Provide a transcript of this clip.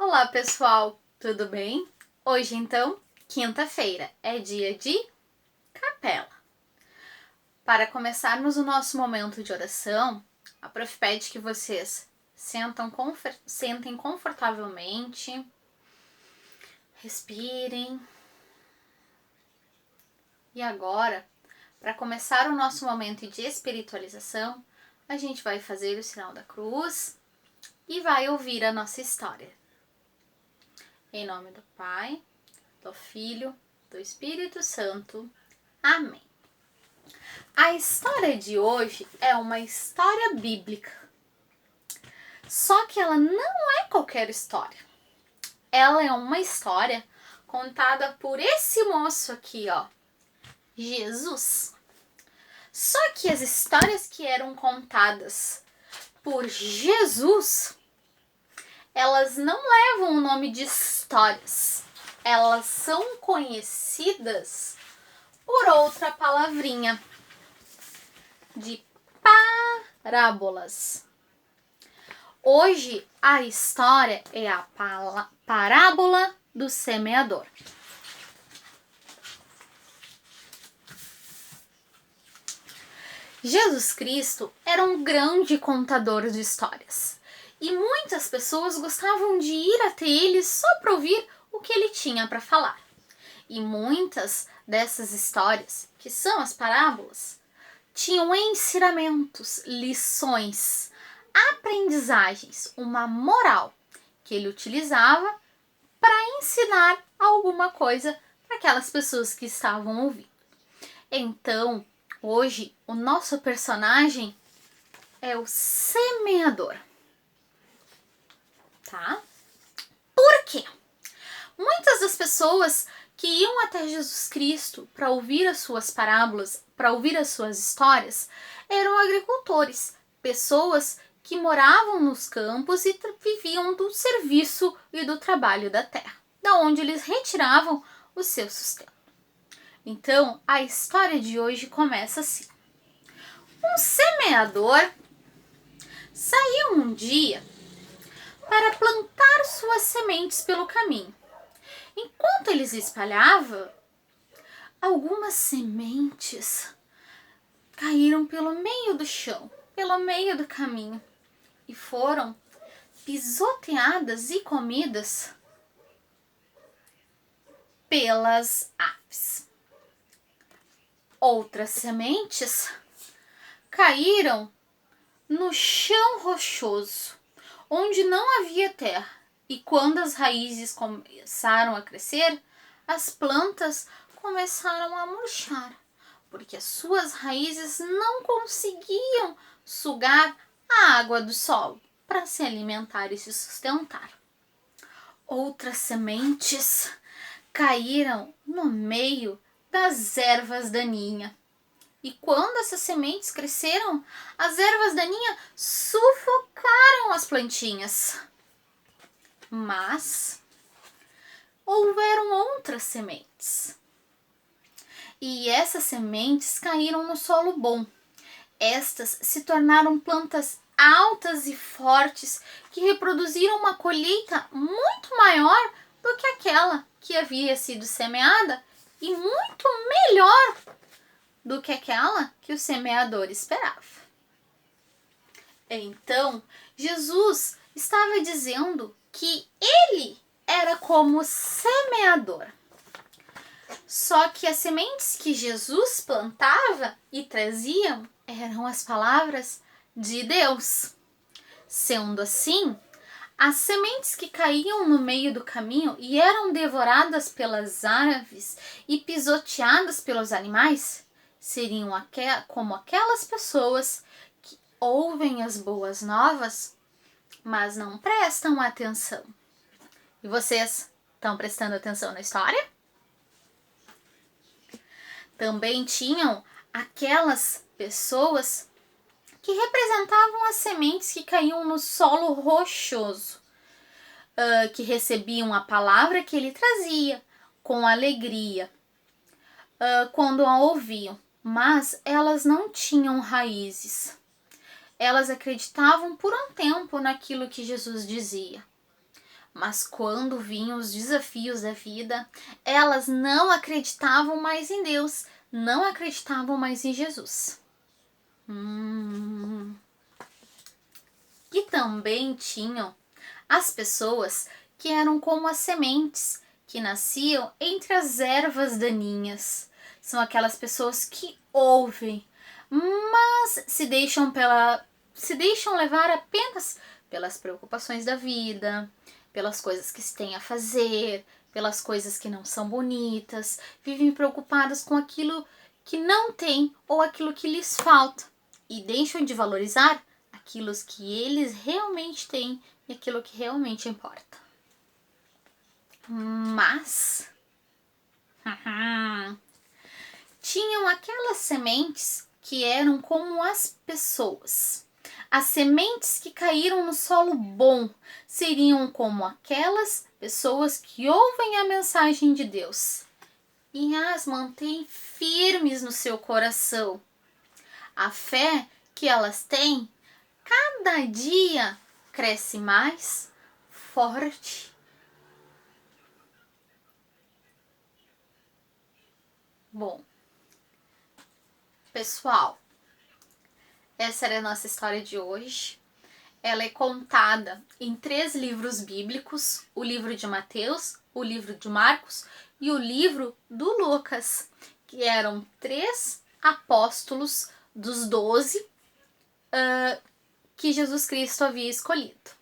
Olá pessoal, tudo bem? Hoje então, quinta-feira, é dia de capela. Para começarmos o nosso momento de oração, a prof pede que vocês sentem confortavelmente, respirem. E agora, para começar o nosso momento de espiritualização, a gente vai fazer o sinal da cruz e vai ouvir a nossa história. Em nome do Pai, do Filho, do Espírito Santo. Amém. A história de hoje é uma história bíblica. Só que ela não é qualquer história. Ela é uma história contada por esse moço aqui, ó, Jesus. Só que as histórias que eram contadas por Jesus, elas não levam o nome de histórias. Elas são conhecidas por outra palavrinha, de parábolas. Hoje a história é a parábola do semeador. Jesus Cristo era um grande contador de histórias e muitas pessoas gostavam de ir até ele só para ouvir o que ele tinha para falar. E muitas dessas histórias, que são as parábolas, tinham ensinamentos, lições, aprendizagens, uma moral que ele utilizava para ensinar alguma coisa para aquelas pessoas que estavam ouvindo. Então, hoje, o nosso personagem é o semeador. Tá? Por quê? Muitas das pessoas que iam até Jesus Cristo para ouvir as suas parábolas, para ouvir as suas histórias, eram agricultores, pessoas que moravam nos campos e viviam do serviço e do trabalho da terra, da onde eles retiravam o seu sustento. Então, a história de hoje começa assim. Um semeador saiu um dia para plantar suas sementes pelo caminho. Enquanto eles espalhavam, algumas sementes caíram pelo meio do chão, pelo meio do caminho, e foram pisoteadas e comidas pelas aves. Outras sementes caíram no chão rochoso, onde não havia terra, e quando as raízes começaram a crescer, as plantas começaram a murchar, porque as suas raízes não conseguiam sugar a água do solo para se alimentar e se sustentar. Outras sementes caíram no meio das ervas daninhas. E quando essas sementes cresceram, as ervas daninhas sufocaram as plantinhas. Mas houveram outras sementes. E essas sementes caíram no solo bom. Estas se tornaram plantas altas e fortes que reproduziram uma colheita muito maior do que aquela que havia sido semeada e muito melhor do que aquela que o semeador esperava. Então, Jesus estava dizendo que ele era como semeador. Só que as sementes que Jesus plantava e traziam eram as palavras de Deus. Sendo assim, as sementes que caíam no meio do caminho e eram devoradas pelas aves e pisoteadas pelos animais seriam como aquelas pessoas que ouvem as boas novas, mas não prestam atenção. E vocês estão prestando atenção na história? Também tinham aquelas pessoas que representavam as sementes que caíam no solo rochoso, que recebiam a palavra que ele trazia com alegria quando a ouviam, mas elas não tinham raízes. Elas acreditavam por um tempo naquilo que Jesus dizia, Mas quando vinham os desafios da vida, elas não acreditavam mais em Deus, não acreditavam mais em Jesus. E também tinham as pessoas que eram como as sementes que nasciam entre as ervas daninhas. São aquelas pessoas que ouvem, mas se deixam levar apenas pelas preocupações da vida, pelas coisas que se tem a fazer, pelas coisas que não são bonitas, vivem preocupadas com aquilo que não tem ou aquilo que lhes falta e deixam de valorizar aquilo que eles realmente têm e aquilo que realmente importa. Mas tinham aquelas sementes que eram como as pessoas. As sementes que caíram no solo bom seriam como aquelas pessoas que ouvem a mensagem de Deus e as mantêm firmes no seu coração. A fé que elas têm cada dia cresce mais forte. Bom, pessoal, essa era a nossa história de hoje. Ela é contada em 3 livros bíblicos: o livro de Mateus, o livro de Marcos e o livro do Lucas, que eram 3 apóstolos dos 12 que Jesus Cristo havia escolhido.